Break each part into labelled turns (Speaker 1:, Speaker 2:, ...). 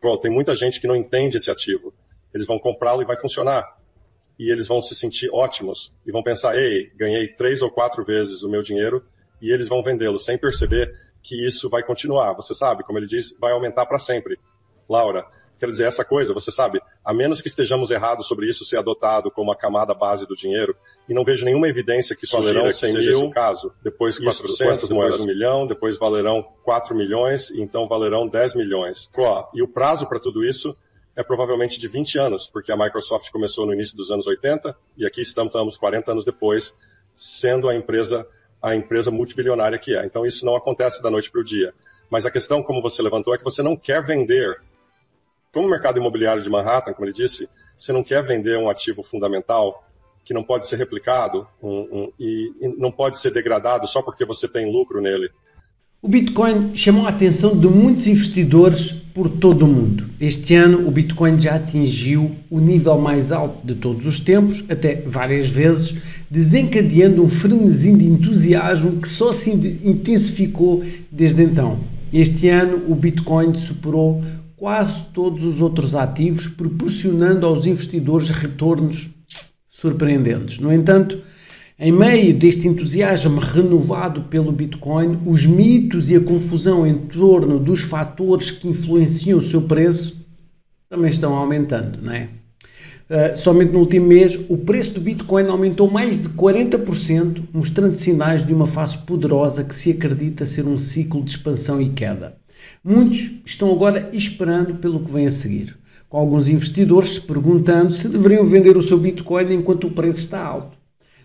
Speaker 1: falou, tem muita gente que não entende esse ativo. Eles vão comprá-lo e vai funcionar. E eles vão se sentir ótimos e vão pensar, ei, ganhei 3 ou 4 vezes o meu dinheiro, e eles vão vendê-lo sem perceber que isso vai continuar. Você sabe, como ele diz, vai aumentar para sempre. Laura, quero dizer, essa coisa, você sabe, a menos que estejamos errados sobre isso ser adotado como a camada base do dinheiro, e não vejo nenhuma evidência que valerão 100 mil, esse caso, depois 400, depois 1 milhão, depois valerão 4 milhões, e então valerão 10 milhões. E o prazo para tudo isso é provavelmente de 20 anos, porque a Microsoft começou no início dos anos 80, e aqui estamos 40 anos depois, sendo a empresa multibilionária que é. Então isso não acontece da noite para o dia. Mas a questão, como você levantou, é que você não quer vender. Como o mercado imobiliário de Manhattan, como ele disse, você não quer vender um ativo fundamental que não pode ser replicado e não pode ser degradado só porque você tem lucro nele.
Speaker 2: O Bitcoin chamou a atenção de muitos investidores por todo o mundo. Este ano o Bitcoin já atingiu o nível mais alto de todos os tempos, até várias vezes, desencadeando um frenesi de entusiasmo que só se intensificou desde então. Este ano o Bitcoin superou quase todos os outros ativos, proporcionando aos investidores retornos surpreendentes. No entanto, em meio deste entusiasmo renovado pelo Bitcoin, os mitos e a confusão em torno dos fatores que influenciam o seu preço também estão aumentando, não é? Somente no último mês, o preço do Bitcoin aumentou mais de 40%, mostrando sinais de uma fase poderosa que se acredita ser um ciclo de expansão e queda. Muitos estão agora esperando pelo que vem a seguir, com alguns investidores se perguntando se deveriam vender o seu Bitcoin enquanto o preço está alto.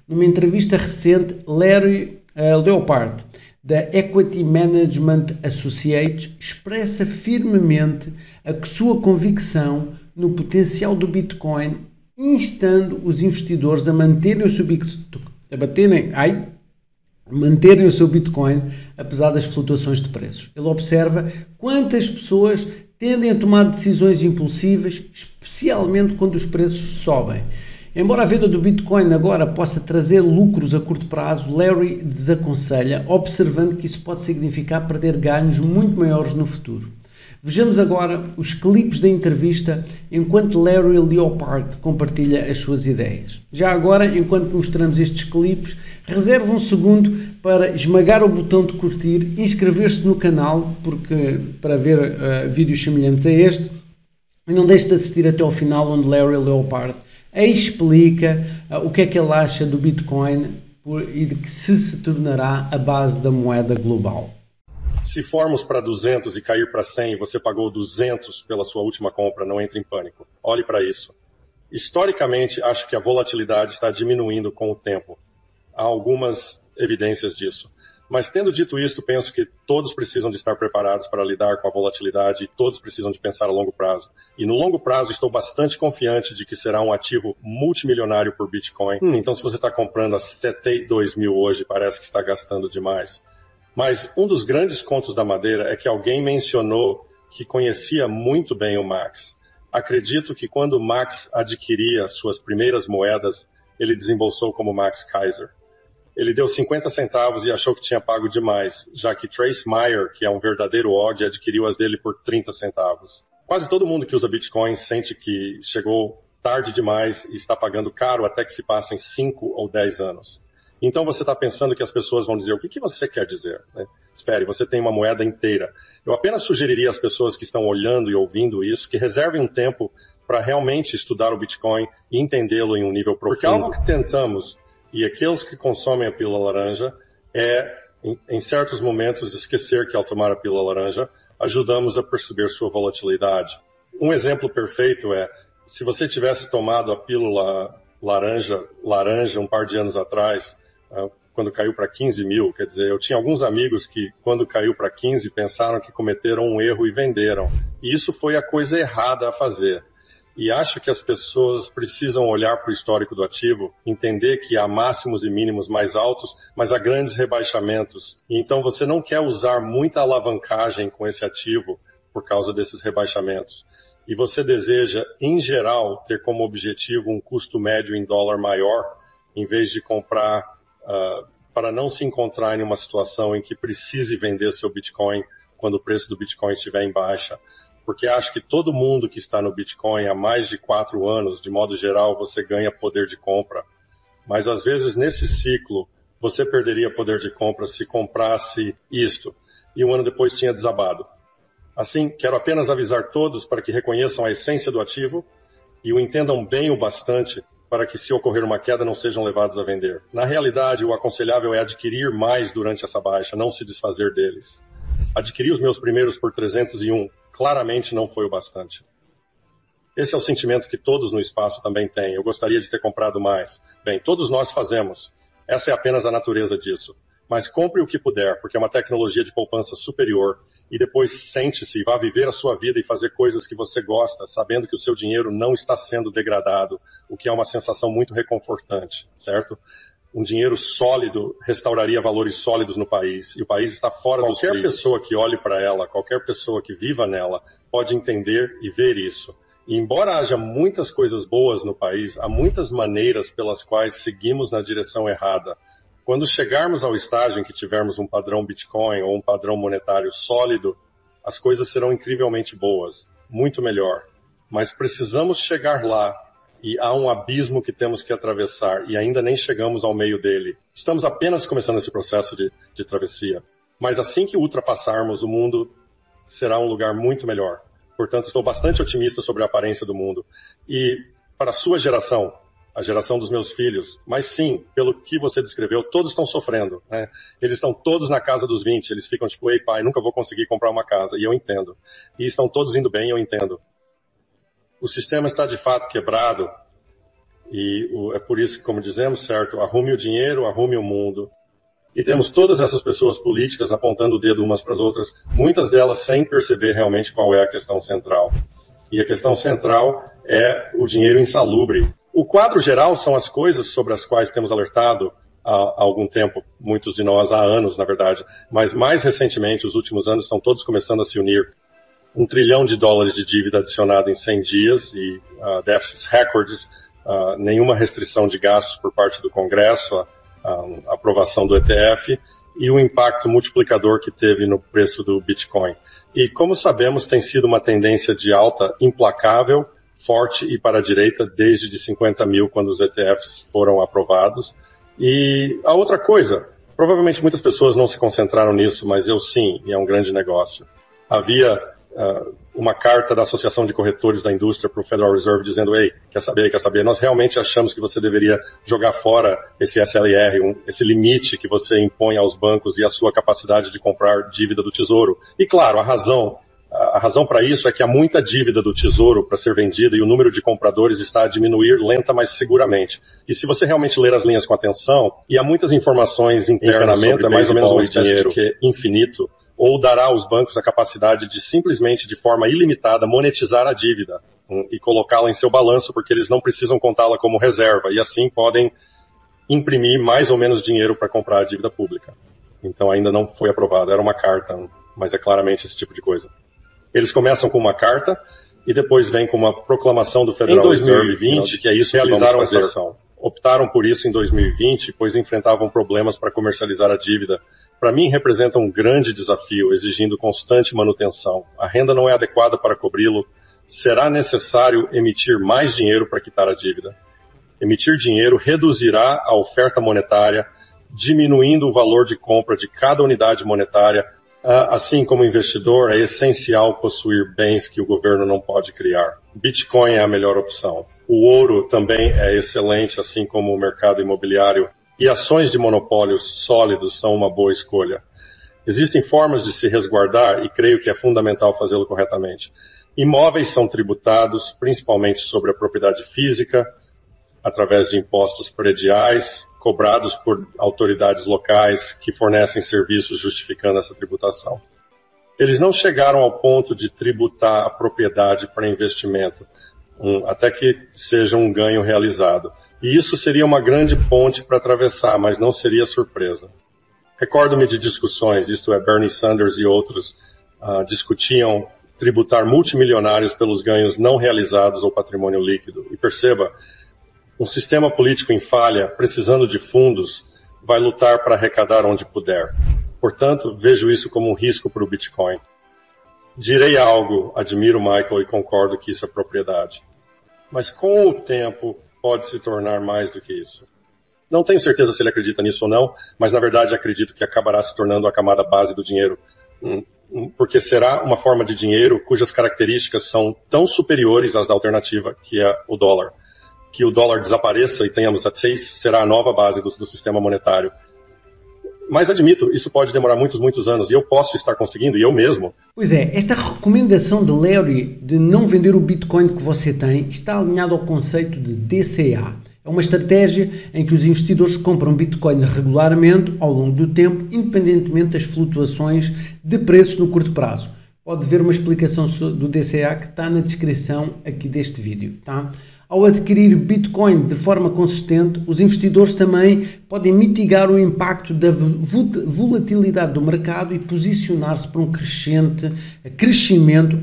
Speaker 2: Numa entrevista recente, Larry Leopard, da Equity Management Associates, expressa firmemente a sua convicção no potencial do Bitcoin, instando os investidores a manterem o seu Bitcoin apesar das flutuações de preços. Ele observa quantas pessoas tendem a tomar decisões impulsivas, especialmente quando os preços sobem. Embora a venda do Bitcoin agora possa trazer lucros a curto prazo, Larry desaconselha, observando que isso pode significar perder ganhos muito maiores no futuro. Vejamos agora os clipes da entrevista enquanto Larry Leopard compartilha as suas ideias. Já agora, enquanto mostramos estes clipes, reserve um segundo para esmagar o botão de curtir, inscrever-se no canal para ver vídeos semelhantes a este, e não deixe de assistir até ao final, onde Larry Leopard explica o que é que ele acha do Bitcoin e de que se tornará a base da moeda global.
Speaker 1: Se formos para 200 e cair para 100 e você pagou 200 pela sua última compra, não entre em pânico. Olhe para isso. Historicamente, acho que a volatilidade está diminuindo com o tempo. Há algumas evidências disso. Mas tendo dito isto, penso que todos precisam de estar preparados para lidar com a volatilidade e todos precisam de pensar a longo prazo. E no longo prazo estou bastante confiante de que será um ativo multimilionário por Bitcoin. Então se você está comprando a 72 mil hoje, parece que está gastando demais. Mas um dos grandes contos da madeira é que alguém mencionou que conhecia muito bem o Max. Acredito que quando o Max adquiria suas primeiras moedas, ele desembolsou como Max Keiser. Ele deu 50 centavos e achou que tinha pago demais, já que Trace Mayer, que é um verdadeiro odd, adquiriu as dele por 30 centavos. Quase todo mundo que usa Bitcoin sente que chegou tarde demais e está pagando caro até que se passem 5 ou 10 anos. Então você está pensando que as pessoas vão dizer, o que você quer dizer? Né? Espere, você tem uma moeda inteira. Eu apenas sugeriria às pessoas que estão olhando e ouvindo isso, que reservem um tempo para realmente estudar o Bitcoin e entendê-lo em um nível profundo. Porque algo que tentamos, e aqueles que consomem a pílula laranja, é, em certos momentos, esquecer que ao tomar a pílula laranja, ajudamos a perceber sua volatilidade. Um exemplo perfeito é, se você tivesse tomado a pílula laranja um par de anos atrás, quando caiu para 15 mil, quer dizer, eu tinha alguns amigos que, quando caiu para 15, pensaram que cometeram um erro e venderam. E isso foi a coisa errada a fazer. E acho que as pessoas precisam olhar para o histórico do ativo, entender que há máximos e mínimos mais altos, mas há grandes rebaixamentos. E então você não quer usar muita alavancagem com esse ativo por causa desses rebaixamentos. E você deseja, em geral, ter como objetivo um custo médio em dólar maior, em vez de comprar para não se encontrar em uma situação em que precise vender seu Bitcoin quando o preço do Bitcoin estiver em baixa. porque acho que todo mundo que está no Bitcoin há mais de 4 anos, de modo geral, você ganha poder de compra. Mas às vezes nesse ciclo, você perderia poder de compra se comprasse isto, e um ano depois tinha desabado. Assim, quero apenas avisar todos para que reconheçam a essência do ativo e o entendam bem o bastante para que, se ocorrer uma queda, não sejam levados a vender. Na realidade, o aconselhável é adquirir mais durante essa baixa, não se desfazer deles. Adquirir os meus primeiros por 301 claramente não foi o bastante. Esse é o sentimento que todos no espaço também têm. Eu gostaria de ter comprado mais. Bem, todos nós fazemos. Essa é apenas a natureza disso. Mas compre o que puder, porque é uma tecnologia de poupança superior. E depois sente-se e vá viver a sua vida e fazer coisas que você gosta, sabendo que o seu dinheiro não está sendo degradado, o que é uma sensação muito reconfortante, certo? Um dinheiro sólido restauraria valores sólidos no país, e o país está fora dos trilhos. Qualquer pessoa que olhe para ela, qualquer pessoa que viva nela, pode entender e ver isso. E embora haja muitas coisas boas no país, há muitas maneiras pelas quais seguimos na direção errada. Quando chegarmos ao estágio em que tivermos um padrão Bitcoin ou um padrão monetário sólido, as coisas serão incrivelmente boas, muito melhor. Mas precisamos chegar lá e há um abismo que temos que atravessar e ainda nem chegamos ao meio dele. Estamos apenas começando esse processo de travessia. Mas assim que ultrapassarmos, o mundo será um lugar muito melhor. Portanto, estou bastante otimista sobre a aparência do mundo. E para a sua geração, a geração dos meus filhos, mas sim, pelo que você descreveu, todos estão sofrendo, né? Eles estão todos na casa dos 20, eles ficam tipo, ei pai, nunca vou conseguir comprar uma casa, e eu entendo. E estão todos indo bem, eu entendo. O sistema está de fato quebrado, e é por isso que, como dizemos, certo, arrume o dinheiro, arrume o mundo. E temos todas essas pessoas políticas apontando o dedo umas para as outras, muitas delas sem perceber realmente qual é a questão central. E a questão central é o dinheiro insalubre. O quadro geral são as coisas sobre as quais temos alertado há algum tempo, muitos de nós há anos, na verdade, mas mais recentemente, os últimos anos, estão todos começando a se unir. $1 trilhão de dívida adicionada em 100 dias e déficits recordes, nenhuma restrição de gastos por parte do Congresso, a aprovação do ETF e o impacto multiplicador que teve no preço do Bitcoin. E, como sabemos, tem sido uma tendência de alta implacável, forte e para a direita desde de 50 mil quando os ETFs foram aprovados. E a outra coisa, provavelmente muitas pessoas não se concentraram nisso, mas eu sim, e é um grande negócio. Havia uma carta da Associação de Corretores da Indústria para o Federal Reserve dizendo, ei, quer saber, nós realmente achamos que você deveria jogar fora esse SLR, esse limite que você impõe aos bancos e a sua capacidade de comprar dívida do Tesouro. E claro, a razão para isso é que há muita dívida do Tesouro para ser vendida e o número de compradores está a diminuir lenta, mas seguramente. E se você realmente ler as linhas com atenção, e há muitas informações internas sobre é mais ou menos uma espécie de que é infinito, ou dará aos bancos a capacidade de simplesmente, de forma ilimitada, monetizar a dívida e colocá-la em seu balanço, porque eles não precisam contá-la como reserva, e assim podem imprimir mais ou menos dinheiro para comprar a dívida pública. Então ainda não foi aprovado, era uma carta, mas é claramente esse tipo de coisa. Eles começam com uma carta e depois vem com uma proclamação do Federal Reserve 2020, que é isso que realizaram essa ação. Optaram por isso em 2020, pois enfrentavam problemas para comercializar a dívida. Para mim, representa um grande desafio, exigindo constante manutenção. A renda não é adequada para cobri-lo. Será necessário emitir mais dinheiro para quitar a dívida. Emitir dinheiro reduzirá a oferta monetária, diminuindo o valor de compra de cada unidade monetária. Assim como investidor, é essencial possuir bens que o governo não pode criar. Bitcoin é a melhor opção. O ouro também é excelente, assim como o mercado imobiliário. E ações de monopólios sólidos são uma boa escolha. Existem formas de se resguardar e creio que é fundamental fazê-lo corretamente. Imóveis são tributados principalmente sobre a propriedade física, através de impostos prediais, cobrados por autoridades locais que fornecem serviços justificando essa tributação. Eles não chegaram ao ponto de tributar a propriedade para investimento, até que seja um ganho realizado. E isso seria uma grande ponte para atravessar, mas não seria surpresa. Recordo-me de discussões, isto é, Bernie Sanders e outros discutiam tributar multimilionários pelos ganhos não realizados ou patrimônio líquido. E perceba, um sistema político em falha, precisando de fundos, vai lutar para arrecadar onde puder. Portanto, vejo isso como um risco para o Bitcoin. Direi algo, admiro Michael e concordo que isso é propriedade. Mas com o tempo pode se tornar mais do que isso. Não tenho certeza se ele acredita nisso ou não, mas na verdade acredito que acabará se tornando a camada base do dinheiro. Porque será uma forma de dinheiro cujas características são tão superiores às da alternativa, que é o dólar. Que o dólar desapareça e tenhamos a Chase será a nova base do sistema monetário. Mas admito, isso pode demorar muitos anos e eu posso estar conseguindo, e eu mesmo.
Speaker 2: Pois é, esta recomendação de Larry de não vender o Bitcoin que você tem está alinhada ao conceito de DCA. É uma estratégia em que os investidores compram Bitcoin regularmente ao longo do tempo, independentemente das flutuações de preços no curto prazo. Pode ver uma explicação do DCA que está na descrição aqui deste vídeo, tá? Ao adquirir Bitcoin de forma consistente, os investidores também podem mitigar o impacto da volatilidade do mercado e posicionar-se para um crescimento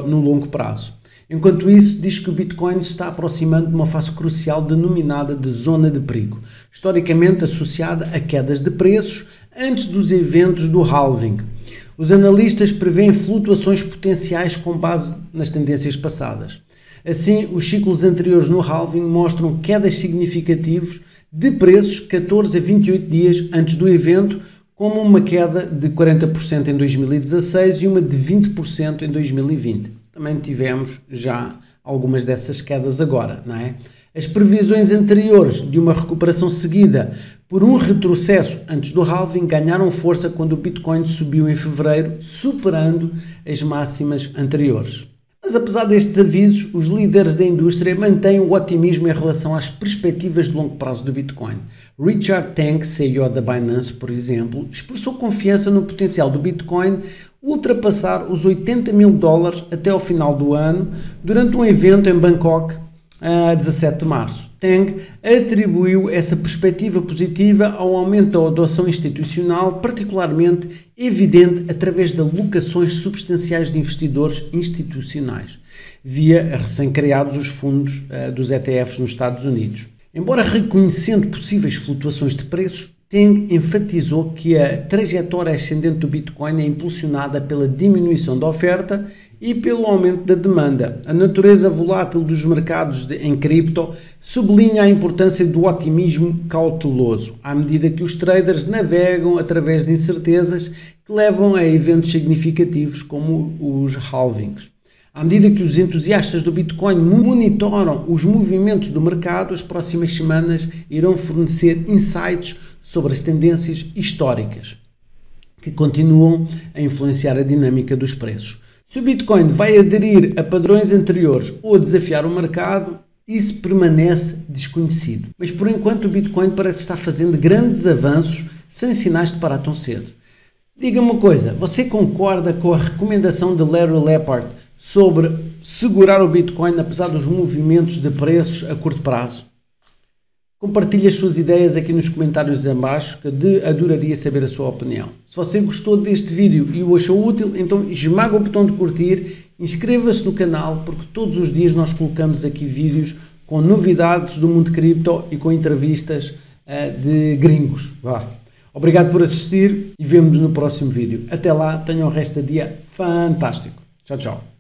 Speaker 2: no longo prazo. Enquanto isso, diz que o Bitcoin se está aproximando de uma fase crucial denominada de zona de perigo, historicamente associada a quedas de preços antes dos eventos do halving. Os analistas preveem flutuações potenciais com base nas tendências passadas. Assim, os ciclos anteriores no halving mostram quedas significativas de preços 14 a 28 dias antes do evento, como uma queda de 40% em 2016 e uma de 20% em 2020. Também tivemos já algumas dessas quedas agora, não é? As previsões anteriores de uma recuperação seguida por um retrocesso antes do halving ganharam força quando o Bitcoin subiu em fevereiro, superando as máximas anteriores. Mas apesar destes avisos, os líderes da indústria mantêm o otimismo em relação às perspectivas de longo prazo do Bitcoin. Richard Teng, CEO da Binance, por exemplo, expressou confiança no potencial do Bitcoin ultrapassar os $80 mil até ao final do ano, durante um evento em Bangkok, a 17 de março. Teng atribuiu essa perspectiva positiva ao aumento da adoção institucional, particularmente evidente através de alocações substanciais de investidores institucionais, via recém-criados os fundos dos ETFs nos Estados Unidos. Embora reconhecendo possíveis flutuações de preços, Teng enfatizou que a trajetória ascendente do Bitcoin é impulsionada pela diminuição da oferta e pelo aumento da demanda. A natureza volátil dos mercados em cripto sublinha a importância do otimismo cauteloso, à medida que os traders navegam através de incertezas que levam a eventos significativos como os halvings. À medida que os entusiastas do Bitcoin monitoram os movimentos do mercado, as próximas semanas irão fornecer insights sobre as tendências históricas que continuam a influenciar a dinâmica dos preços. Se o Bitcoin vai aderir a padrões anteriores ou desafiar o mercado, isso permanece desconhecido. Mas por enquanto o Bitcoin parece estar fazendo grandes avanços sem sinais de parar tão cedo. Diga-me uma coisa, você concorda com a recomendação de Larry Lepard sobre segurar o Bitcoin apesar dos movimentos de preços a curto prazo? Compartilhe as suas ideias aqui nos comentários abaixo, que adoraria saber a sua opinião. Se você gostou deste vídeo e o achou útil, então esmaga o botão de curtir, inscreva-se no canal, porque todos os dias nós colocamos aqui vídeos com novidades do mundo cripto e com entrevistas de gringos. Obrigado por assistir e vemo-nos no próximo vídeo. Até lá, tenham um resto de dia fantástico. Tchau, tchau.